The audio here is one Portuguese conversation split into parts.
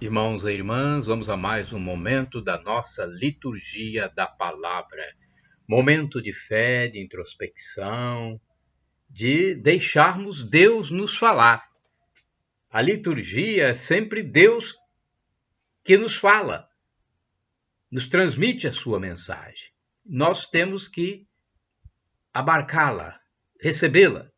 Irmãos e irmãs, vamos a mais um momento da nossa liturgia da palavra. Momento de fé, de introspecção, de deixarmos Deus nos falar. A liturgia é sempre Deus que nos fala, nos transmite a sua mensagem. Nós temos que abarcá-la, recebê-la.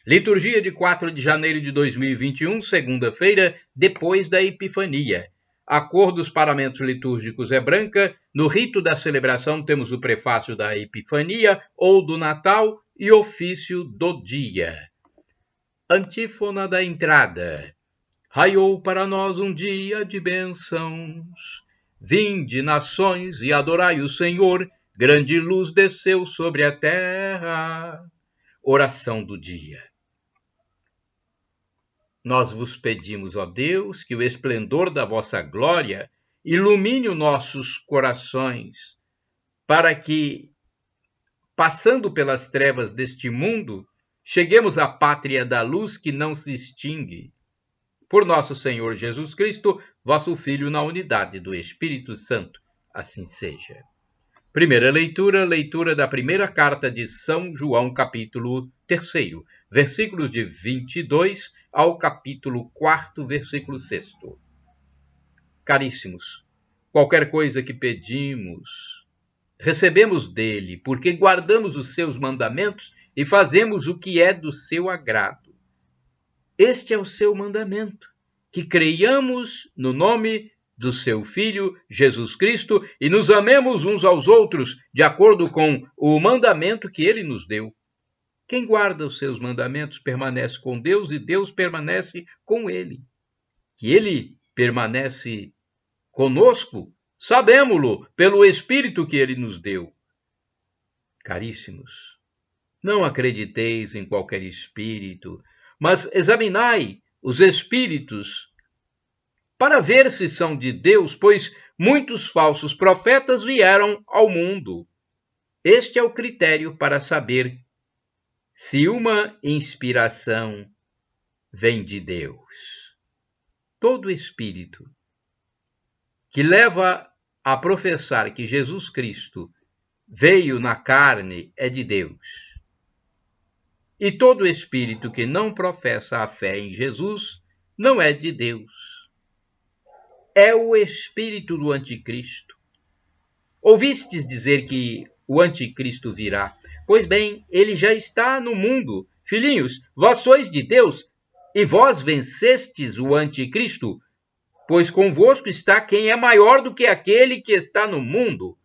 Liturgia de 4 de janeiro de 2021, segunda-feira, depois da Epifania. A cor dos paramentos litúrgicos é branca. No rito da celebração temos o prefácio da Epifania ou do Natal e ofício do dia. Antífona da entrada. Raiou para nós um dia de bênçãos. Vinde, nações, e adorai o Senhor. Grande luz desceu sobre a terra. Oração do dia. Nós vos pedimos, ó Deus, que o esplendor da vossa glória ilumine os nossos corações, para que, passando pelas trevas deste mundo, cheguemos à pátria da luz que não se extingue. Por nosso Senhor Jesus Cristo, vosso Filho, na unidade do Espírito Santo. Assim seja. Primeira leitura, leitura da primeira carta de São João, capítulo 3, versículos de 22 ao capítulo 4, versículo 6. Caríssimos, qualquer coisa que pedimos, recebemos dele, porque guardamos os seus mandamentos e fazemos o que é do seu agrado. Este é o seu mandamento, que creiamos no nome do seu Filho, Jesus Cristo, e nos amemos uns aos outros, de acordo com o mandamento que ele nos deu. Quem guarda os seus mandamentos permanece com Deus e Deus permanece com ele. Que ele permanece conosco, sabemo-lo pelo Espírito que ele nos deu. Caríssimos, não acrediteis em qualquer espírito, mas examinai os espíritos para ver se são de Deus, pois muitos falsos profetas vieram ao mundo. Este é o critério para saber se uma inspiração vem de Deus. Todo espírito que leva a professar que Jesus Cristo veio na carne é de Deus. E todo espírito que não professa a fé em Jesus não é de Deus. É o espírito do anticristo. Ouvistes dizer que o anticristo virá. Pois bem, ele já está no mundo. Filhinhos, vós sois de Deus, e vós vencestes o anticristo, pois convosco está quem é maior do que aquele que está no mundo.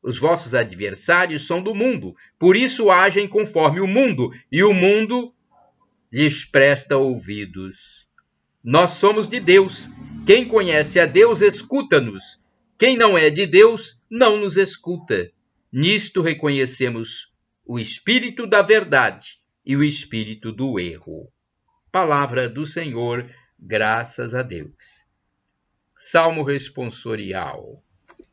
Os vossos adversários são do mundo, por isso agem conforme o mundo, e o mundo lhes presta ouvidos. Nós somos de Deus. Quem conhece a Deus, escuta-nos. Quem não é de Deus, não nos escuta. Nisto reconhecemos o espírito da verdade e o espírito do erro. Palavra do Senhor, graças a Deus. Salmo responsorial.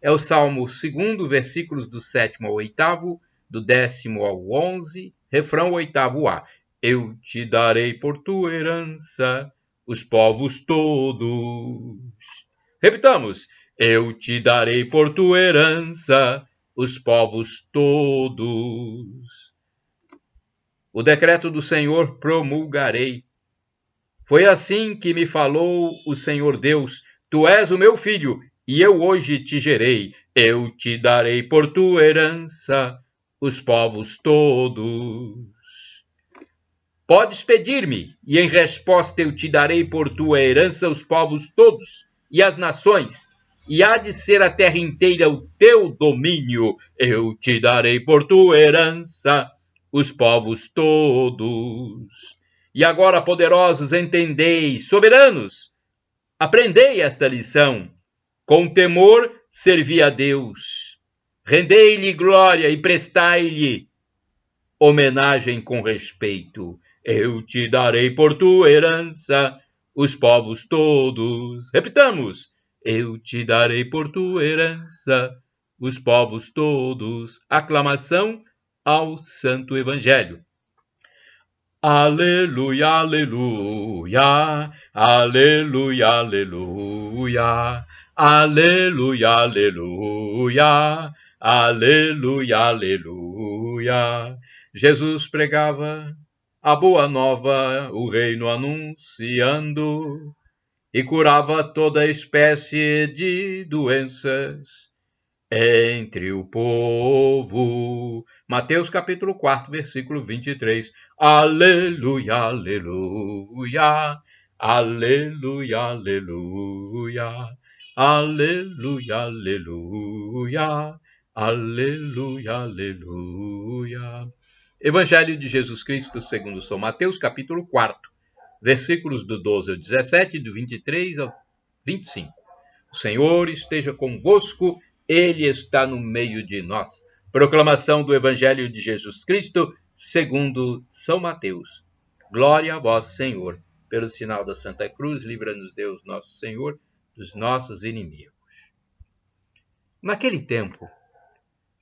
É o Salmo 2, versículos do 7º ao 8º, do 10º ao 11, refrão 8º-A. Eu te darei por tua herança os povos todos. Repitamos. Eu te darei por tua herança os povos todos. O decreto do Senhor promulgarei. Foi assim que me falou o Senhor Deus. Tu és o meu filho, e eu hoje te gerei. Eu te darei por tua herança os povos todos. Podes pedir-me, e em resposta eu te darei por tua herança os povos todos e as nações, e há de ser a terra inteira o teu domínio. Eu te darei por tua herança os povos todos. E agora, poderosos, entendei, soberanos, aprendei esta lição. Com temor, servi a Deus. Rendei-lhe glória e prestai-lhe homenagem com respeito. Eu te darei por tua herança os povos todos. Repitamos. Eu te darei por tua herança os povos todos. Aclamação ao Santo Evangelho. Aleluia, aleluia, aleluia, aleluia, aleluia, aleluia, aleluia, aleluia. Jesus pregava a boa nova, o reino anunciando, e curava toda espécie de doenças entre o povo. Mateus capítulo 4, versículo 23. Aleluia, aleluia, aleluia, aleluia, aleluia, aleluia, aleluia, aleluia. Evangelho de Jesus Cristo segundo São Mateus capítulo 4, versículos do 12 ao 17 e do 23 ao 25. O Senhor esteja convosco, Ele está no meio de nós. Proclamação do Evangelho de Jesus Cristo segundo São Mateus. Glória a vós, Senhor. Pelo sinal da Santa Cruz, livra-nos Deus, nosso Senhor, dos nossos inimigos. Naquele tempo,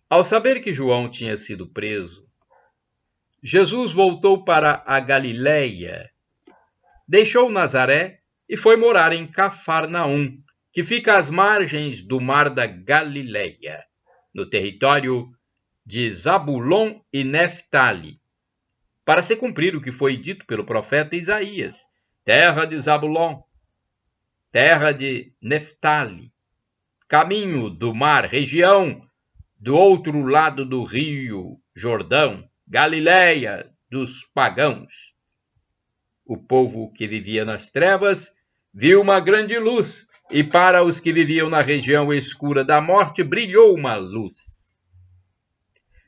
ao saber que João tinha sido preso, Jesus voltou para a Galiléia, deixou Nazaré e foi morar em Cafarnaum, que fica às margens do mar da Galiléia, no território de Zabulon e Neftali, para se cumprir o que foi dito pelo profeta Isaías: terra de Zabulon, terra de Neftali, caminho do mar, região do outro lado do rio Jordão, Galiléia dos pagãos. O povo que vivia nas trevas viu uma grande luz, e para os que viviam na região escura da morte brilhou uma luz.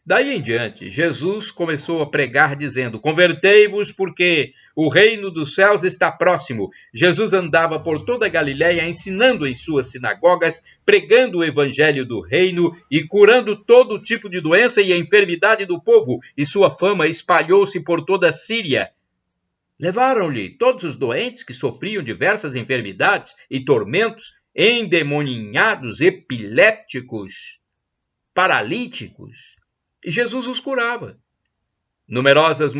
Daí em diante, Jesus começou a pregar dizendo: convertei-vos, porque o reino dos céus está próximo. Jesus andava por toda a Galiléia, ensinando em suas sinagogas, pregando o evangelho do reino e curando todo tipo de doença e enfermidade do povo, e sua fama espalhou-se por toda a Síria. Levaram-lhe todos os doentes que sofriam diversas enfermidades e tormentos, endemoninhados, epilépticos, paralíticos, e Jesus os curava. Numerosas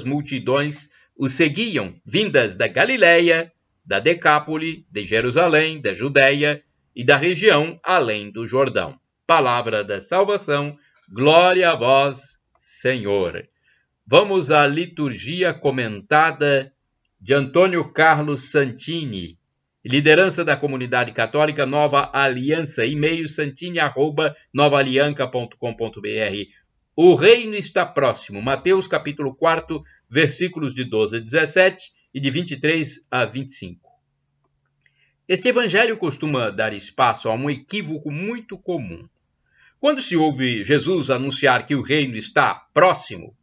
multidões os seguiam, vindas da Galiléia, da Decápole, de Jerusalém, da Judéia e da região além do Jordão. Palavra da salvação, glória a vós, Senhor. Vamos à liturgia comentada de Antônio Carlos Santini, liderança da comunidade católica Nova Aliança, e-mail santini@novaalianca.com.br. O reino está próximo, Mateus capítulo 4, versículos de 12 a 17 e de 23 a 25. Este evangelho costuma dar espaço a um equívoco muito comum. Quando se ouve Jesus anunciar que o reino está próximo,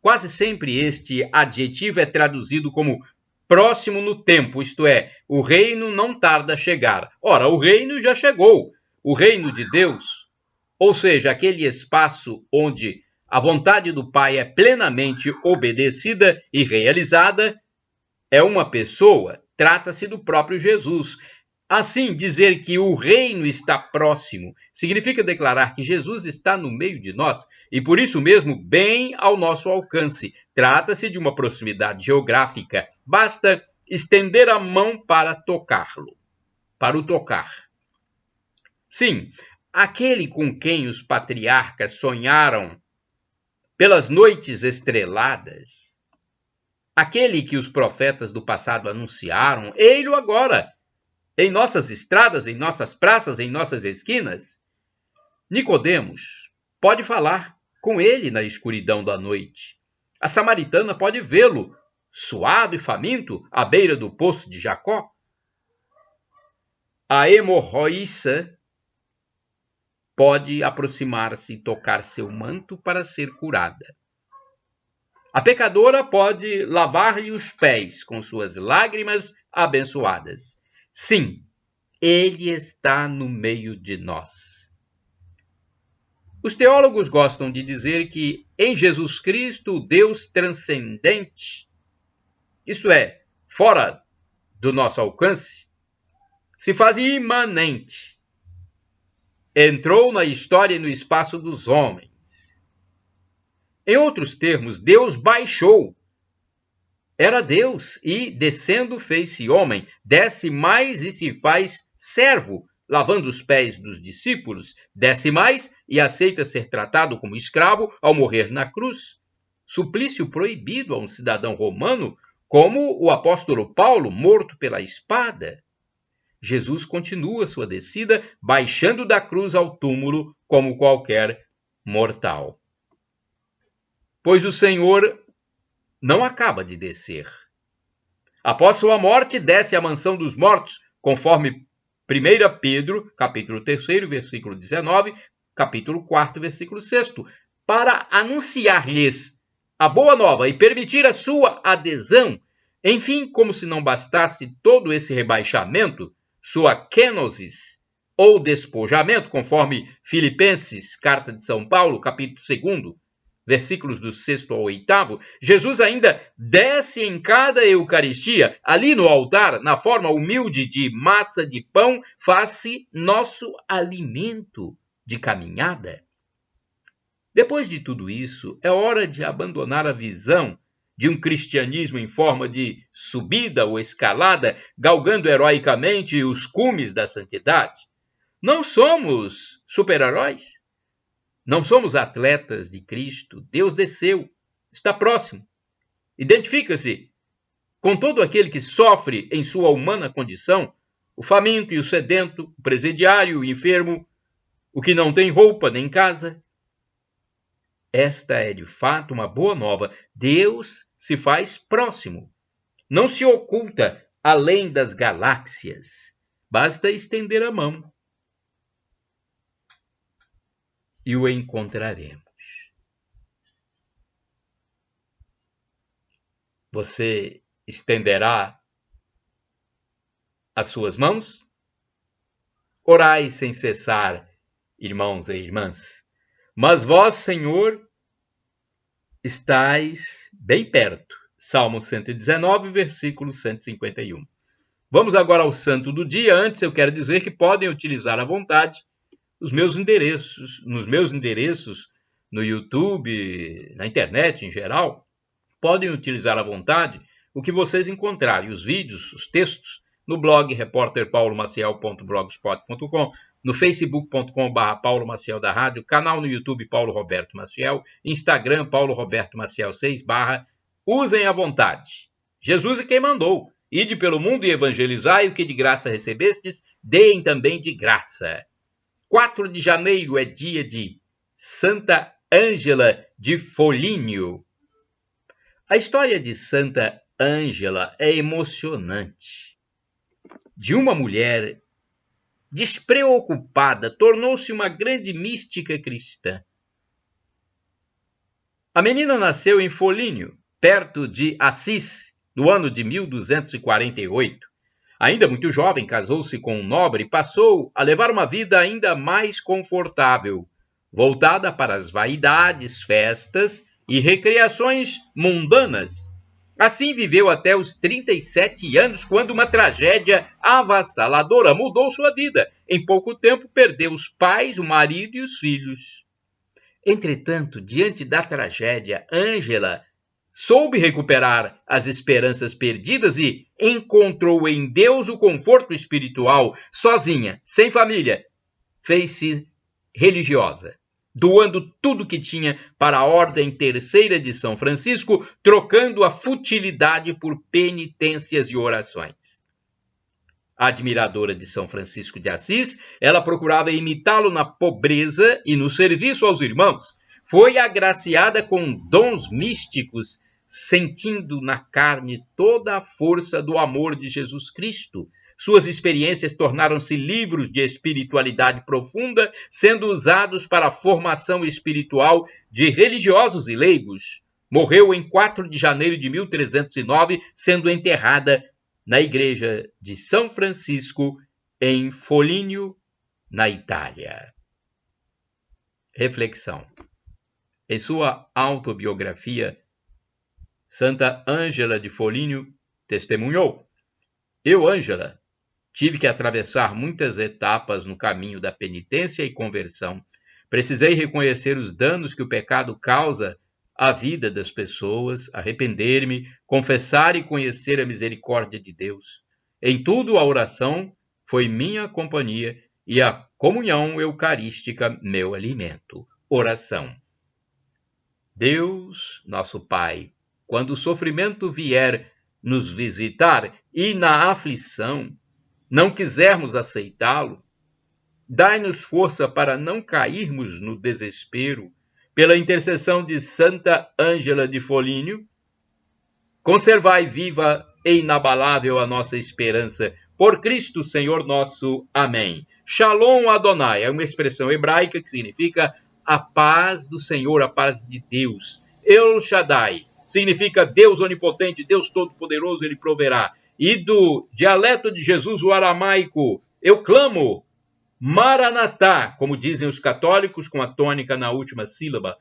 quase sempre este adjetivo é traduzido como próximo no tempo, isto é, o reino não tarda a chegar. Ora, o reino já chegou. O reino de Deus, ou seja, aquele espaço onde a vontade do Pai é plenamente obedecida e realizada, é uma pessoa, trata-se do próprio Jesus. Assim, dizer que o reino está próximo significa declarar que Jesus está no meio de nós e, por isso mesmo, bem ao nosso alcance. Trata-se de uma proximidade geográfica. Basta estender a mão para tocá-lo, para o tocar. Sim, aquele com quem os patriarcas sonharam pelas noites estreladas, aquele que os profetas do passado anunciaram, ei-lo agora, em nossas estradas, em nossas praças, em nossas esquinas. Nicodemos pode falar com ele na escuridão da noite. A samaritana pode vê-lo, suado e faminto, à beira do poço de Jacó. A hemorroíça pode aproximar-se e tocar seu manto para ser curada. A pecadora pode lavar-lhe os pés com suas lágrimas abençoadas. Sim, ele está no meio de nós. Os teólogos gostam de dizer que em Jesus Cristo, o Deus transcendente, isto é, fora do nosso alcance, se faz imanente. Entrou na história e no espaço dos homens. Em outros termos, Deus baixou. Era Deus e, descendo, fez-se homem. Desce mais e se faz servo, lavando os pés dos discípulos. Desce mais e aceita ser tratado como escravo ao morrer na cruz. Suplício proibido a um cidadão romano, como o apóstolo Paulo, morto pela espada. Jesus continua sua descida, baixando da cruz ao túmulo como qualquer mortal. Pois o Senhor não acaba de descer. Após sua morte, desce à mansão dos mortos, conforme 1 Pedro, capítulo 3, versículo 19, capítulo 4, versículo 6, para anunciar-lhes a boa nova e permitir a sua adesão. Enfim, como se não bastasse todo esse rebaixamento, sua kenosis, ou despojamento, conforme Filipenses, carta de São Paulo, capítulo 2, versículos do 6 ao 8, Jesus ainda desce em cada Eucaristia, ali no altar, na forma humilde de massa de pão, faz-se nosso alimento de caminhada. Depois de tudo isso, é hora de abandonar a visão de um cristianismo em forma de subida ou escalada, galgando heroicamente os cumes da santidade. Não somos super-heróis. Não somos atletas de Cristo. Deus desceu, está próximo. Identifica-se com todo aquele que sofre em sua humana condição, o faminto e o sedento, o presidiário, o enfermo, o que não tem roupa nem casa. Esta é, de fato, uma boa nova. Deus se faz próximo. Não se oculta além das galáxias. Basta estender a mão e o encontraremos. Você estenderá as suas mãos? Orai sem cessar, irmãos e irmãs. Mas vós, Senhor, estais bem perto. Salmo 119, versículo 151. Vamos agora ao santo do dia. Antes eu quero dizer que podem utilizar à vontade os meus endereços, nos meus endereços no YouTube, na internet em geral. Podem utilizar à vontade o que vocês encontrarem, os vídeos, os textos, no blog repórterpaulomaciel.blogspot.com, no facebook.com/Paulo Maciel da Rádio, canal no YouTube Paulo Roberto Maciel, Instagram Paulo Roberto Maciel 6 /. Usem à vontade. Jesus é quem mandou. Ide pelo mundo e evangelizai, o que de graça recebestes, deem também de graça. 4 de janeiro é dia de Santa Ângela de Foligno. A história de Santa Ângela é emocionante. De uma mulher despreocupada, tornou-se uma grande mística cristã. A menina nasceu em Foligno, perto de Assis, no ano de 1248. Ainda muito jovem, casou-se com um nobre e passou a levar uma vida ainda mais confortável, voltada para as vaidades, festas e recreações mundanas. Assim viveu até os 37 anos, quando uma tragédia avassaladora mudou sua vida. Em pouco tempo, perdeu os pais, o marido e os filhos. Entretanto, diante da tragédia, Ângela soube recuperar as esperanças perdidas e encontrou em Deus o conforto espiritual. Sozinha, sem família, fez-se religiosa, doando tudo que tinha para a Ordem Terceira de São Francisco, trocando a futilidade por penitências e orações. Admiradora de São Francisco de Assis, ela procurava imitá-lo na pobreza e no serviço aos irmãos. Foi agraciada com dons místicos, sentindo na carne toda a força do amor de Jesus Cristo. Suas experiências tornaram-se livros de espiritualidade profunda, sendo usados para a formação espiritual de religiosos e leigos. Morreu em 4 de janeiro de 1309, sendo enterrada na igreja de São Francisco, em Foligno, na Itália. Reflexão. Em sua autobiografia, Santa Ângela de Foligno testemunhou: Eu, Ângela, tive que atravessar muitas etapas no caminho da penitência e conversão. Precisei reconhecer os danos que o pecado causa a vida das pessoas, arrepender-me, confessar e conhecer a misericórdia de Deus. Em tudo, a oração foi minha companhia e a comunhão eucarística meu alimento. Oração. Deus, nosso Pai, quando o sofrimento vier nos visitar e na aflição não quisermos aceitá-lo, dai-nos força para não cairmos no desespero. Pela intercessão de Santa Ângela de Foligno, conservai viva e inabalável a nossa esperança. Por Cristo Senhor nosso. Amém. Shalom Adonai é uma expressão hebraica que significa a paz do Senhor, a paz de Deus. El Shaddai significa Deus onipotente, Deus todo-poderoso, ele proverá. E do dialeto de Jesus, o aramaico, eu clamo, Maranatá, como dizem os católicos, com a tônica na última sílaba,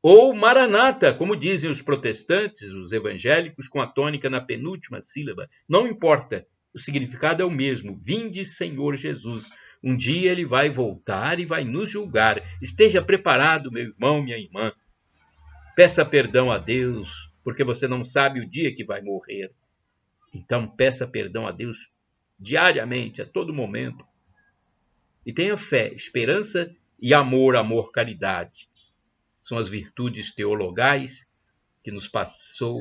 ou Maranata, como dizem os protestantes, os evangélicos, com a tônica na penúltima sílaba. Não importa, o significado é o mesmo. Vinde, Senhor Jesus. Um dia ele vai voltar e vai nos julgar. Esteja preparado, meu irmão, minha irmã. Peça perdão a Deus, porque você não sabe o dia que vai morrer. Então, peça perdão a Deus diariamente, a todo momento. E tenha fé, esperança e amor, caridade. São as virtudes teologais que nos passou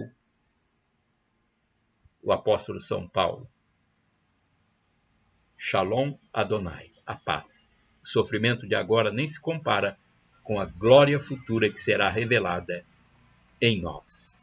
o apóstolo São Paulo. Shalom Adonai, a paz. O sofrimento de agora nem se compara com a glória futura que será revelada em nós.